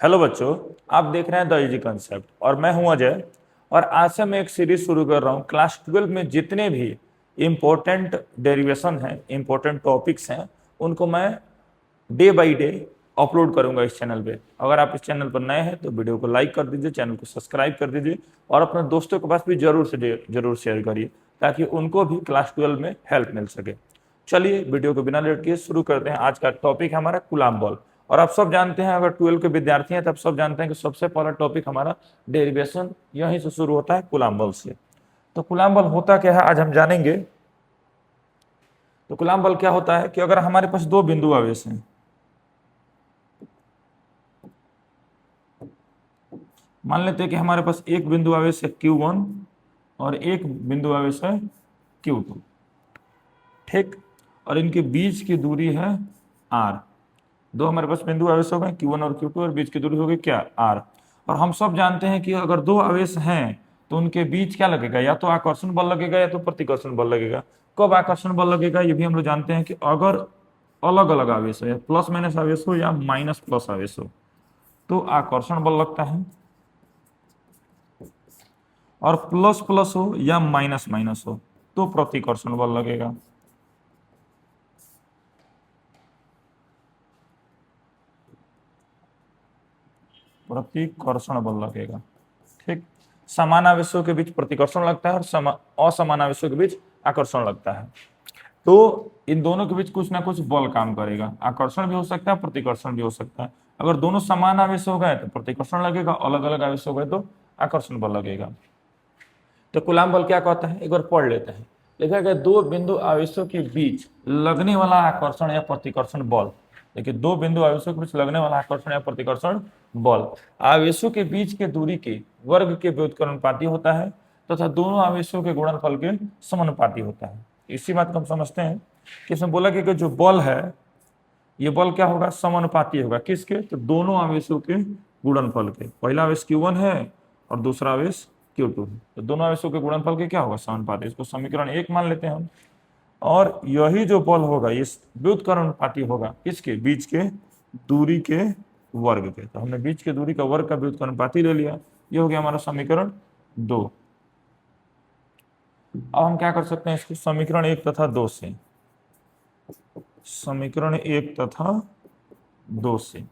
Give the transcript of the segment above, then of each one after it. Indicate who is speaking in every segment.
Speaker 1: Hello बच्चों, आप देख रहे हैं द इजी कंसेप्ट और मैं हूं अजय। और आज से मैं एक सीरीज शुरू कर रहा हूं। क्लास 12 में जितने भी इम्पोर्टेंट डेरिवेशन हैं, इम्पोर्टेंट टॉपिक्स हैं, उनको मैं डे बाय डे अपलोड करूंगा इस चैनल पे। अगर आप इस चैनल पर नए हैं तो वीडियो को लाइक कर दीजिए, चैनल को सब्सक्राइब कर दीजिए और अपने दोस्तों के पास भी जरूर शेयर करिए ताकि उनको भी क्लास 12 में हेल्प मिल सके। चलिए वीडियो को बिना लेट किए शुरू करते हैं। आज का टॉपिक है हमारा कूलाम बॉल। और आप सब जानते हैं, अगर 12 के विद्यार्थी हैं तब सब जानते हैं कि सबसे पहला टॉपिक हमारा डेरिवेशन यहीं से शुरू होता है, कूलाम बॉल से। तो कूलाम बॉल होता क्या है आज हम जानेंगे। तो कूलाम बॉल क्या होता है कि अगर हमारे पास दो बिंदु आवेश हैं, मान लेते हैं कि हमारे पास एक बिंदु आवेश है Q1 और एक बिंदु आवेश है Q2, ठीक। और इनके बीच की दूरी है R। दो हमारे पास बिंदु आवेश हो गए Q1 और Q2 और बीच की दूरी हो गई क्या, R। और हम सब जानते हैं कि अगर दो आवेश हैं तो उनके बीच क्या लगेगा, या तो आकर्षण बल लगेगा या तो प्रतिकर्षण बल लगेगा। कब आकर्षण बल लगेगा ये भी हम लोग जानते हैं कि अगर अलग अलग आवेश हो, या प्लस माइनस आवेश हो या माइनस प्लस आवेश हो, तो आकर्षण बल लगता है। और प्लस प्लस हो या माइनस माइनस हो तो प्रतिकर्षण बल लगेगा। प्रतिकर्षण बल लगेगा, ठीक। समान आवेशों के बीच प्रतिकर्षण लगता है और असमान आवेशों के बीच आकर्षण लगता है। तो इन दोनों के बीच कुछ ना कुछ बल काम करेगा। आकर्षण भी हो सकता है, प्रतिकर्षण भी हो सकता है। अगर दोनों समान आवेश हो गए तो प्रतिकर्षण लगेगा, अलग अलग आवेश हो गए तो आकर्षण बल लगेगा। तो कूलाम बल क्या कहता है, एक बार पढ़ लेते हैं। लिखा गया दो बिंदु आवेशों के बीच लगने वाला आकर्षण या प्रतिकर्षण बल। देखिए, दो बिंदु आवेशों के बीच लगने वाला आकर्षण या प्रतिकर्षण बल आवेशों के बीच के दूरी के वर्ग के व्युत्क्रमानुपाती होता है तथा दोनों आवेशों के गुणनफल के समानुपाती होता है। इसी बात को हम समझते हैं कि इसमें बोला कि जो बल है, ये बल क्या होगा, समानुपाती होगा। किसके, तो दोनों आवेशों के गुणनफल के। पहला आवेश Q1 है और दूसरा आवेश Q2 है, तो दोनों आवेशों के गुणनफल के क्या होगा, समानुपाती। इसको समीकरण 1 मान लेते हैं हम। और यही जो बल होगा ये व्युत्क्रमानुपाती होगा किसके, बीच के दूरी के वर्ग के। तो हमने बीच के दूरी का वर्ग का व्युत्क्रमानुपाती ले लिया, ये हो गया हमारा समीकरण 2। अब हम क्या कर सकते हैं, इसको समीकरण 1 तथा 2 से, समीकरण 1 तथा 2 से,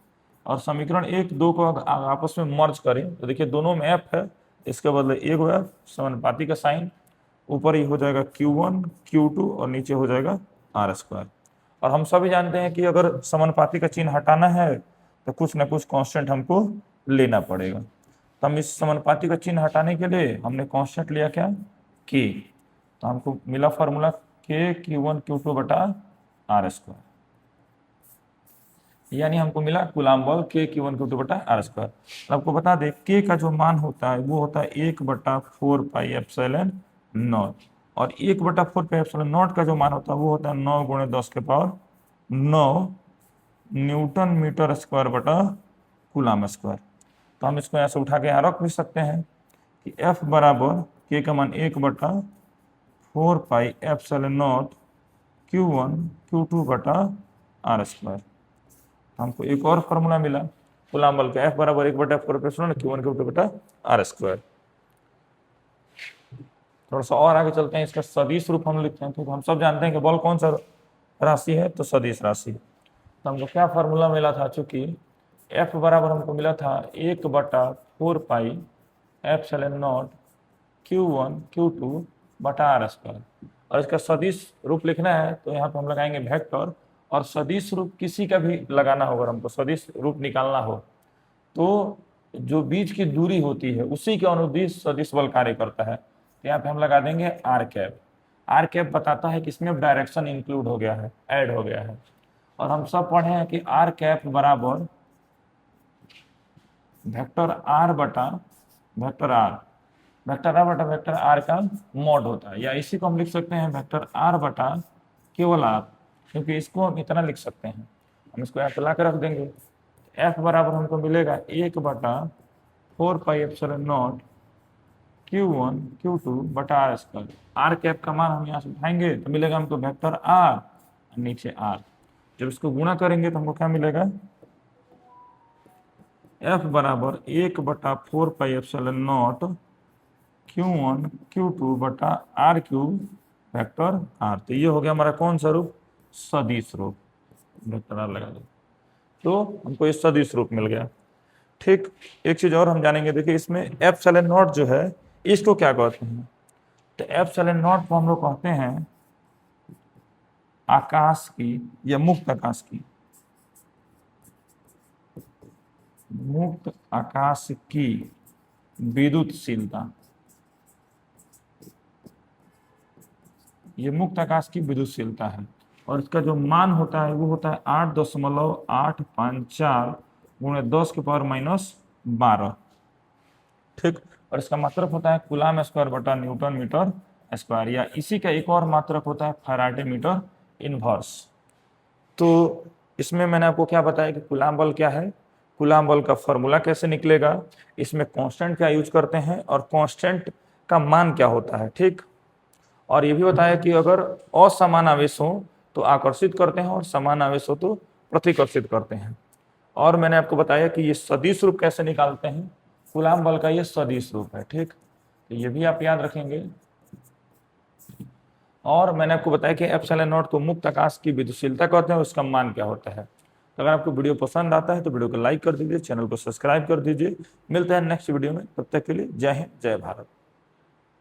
Speaker 1: और समीकरण 1 2 को आपस में मर्ज करें तो देखिए दोनों में F है, इसके बदले एक F, समानुपाती का साइन, ऊपर ही हो जाएगा Q1 Q2 और नीचे हो जाएगा R²। और हम सभी जानते हैं कि अगर समानुपाती का चिन्ह हटाना है तो कुछ ना कुछ कांस्टेंट हमको लेना पड़ेगा। तो हम इस समानुपाती का चिन्ह हटाने के लिए हमने कांस्टेंट लिया क्या, K। तो हमको मिला फॉर्मूला K Q1 Q2 बटा R², यानी हमको मिला कूलाम बल K Q1 Q2 बटा R²। आपको बता दें K का जो मान होता है वो होता है 1/4 पाई एप्सिलॉन नॉट, और 1/4 पाई एप्सिलॉन नॉट का जो मान होता है वो होता है 9 गुणे 10 के पावर 9 न्यूटन मीटर स्क्वायर बटा कूलाम स्क्वायर। तो हम इसको यहाँ से उठा के यहाँ रख भी सकते हैं कि F बराबर K का मान 1/4 pi epsilon not Q1 Q2 बटा R²। हमको एक और फॉर्मूला मिला कूलाम बल का, F बराबर 1/4 Q1 Q2 बटा R²। थोड़ा सा और आगे चलते हैं, इसका सदिश रूप हम लिखते हैं। तो हम सब जानते हैं कि बल कौन सा राशि है, तो सदिश राशि। तो हमको क्या फॉर्मूला मिला था, चूंकि F बराबर हमको मिला था 1/4 pi epsilon not Q1 Q2 बटा R²। और इसका सदिश रूप लिखना है तो यहाँ पे हम लगाएंगे वेक्टर। और सदिश रूप किसी का भी लगाना होगा, हमको सदिश रूप निकालना हो तो जो बीच की दूरी होती है उसी के अनुदिश सदिश बल कार्य करता है। तो यहाँ पे हम लगा देंगे R²। R² बताता है कि इसमें डायरेक्शन इंक्लूड हो गया है, ऐड हो गया है। और हम सब पढ़े हैं कि R² बराबर वेक्टर R बटा वेक्टर R, वेक्टर R बटा वेक्टर R का मॉड होता है, या इसी को हम लिख सकते हैं वेक्टर R बटा केवल R, क्योंकि इसको हम इतना लिख सकते हैं। हम इसको यहाँ पे ला के रख देंगे। F बराबर हमको मिलेगा 1/4 pi epsilon not Q1 Q2 बटा R²। R² का मान हम यहाँ से उठाएंगे तो मिलेगा हमको वेक्टर R नीचे R। जब इसको गुणा करेंगे तो हमको क्या मिलेगा, F बराबर 1/4πε0 Q1 Q2 बटा आर क्यूब वेक्टर आर। तो ये हो गया हमारा कौन सा रूप, सदिश रूप, वेक्टर आर लगा दो तो हमको ये सदिश रूप मिल गया। ठीक, एक चीज और हम जानेंगे, देखिए इसमें ε0 जो है इसको क्या कहते हैं, तो ε0 को हम लोग कहते हैं आकाश की या मुक्त आकाश की, मुक्त आकाश की विद्युतशीलता, ये मुक्त आकाश की विद्युतशीलता है और इसका जो मान होता है वो होता है 8.854 गुणे 10⁻⁻12। ठीक, और इसका मात्रक होता है कूलाम स्क्वायर बटा न्यूटन मीटर स्क्वायर, या इसी का एक और मात्रक होता है फैराडे मीटर इनवर्स। तो इसमें मैंने आपको क्या बताया कि कूलाम बल क्या है, कूलाम बल का फॉर्मूला कैसे निकलेगा, इसमें कांस्टेंट क्या यूज करते हैं और कांस्टेंट का मान क्या होता है। ठीक, और ये भी बताया कि अगर असमान आवेश हो तो आकर्षित करते हैं और समान आवेश हो तो प्रतिकर्षित करते हैं। और मैंने आपको बताया कि ये सदिश रूप कैसे निकालते हैं, कूलाम बल का ये सदिश रूप है। ठीक, तो ये भी आप याद रखेंगे। और मैंने आपको बताया कि ε0 को मुक्त आकाश की विद्युतशीलता कहते हैं, उसका मान क्या होता है। अगर आपको वीडियो पसंद आता है तो वीडियो को लाइक कर दीजिए, चैनल को सब्सक्राइब कर दीजिए। मिलते हैं नेक्स्ट वीडियो में, तब तक के लिए जय हिंद जय भारत।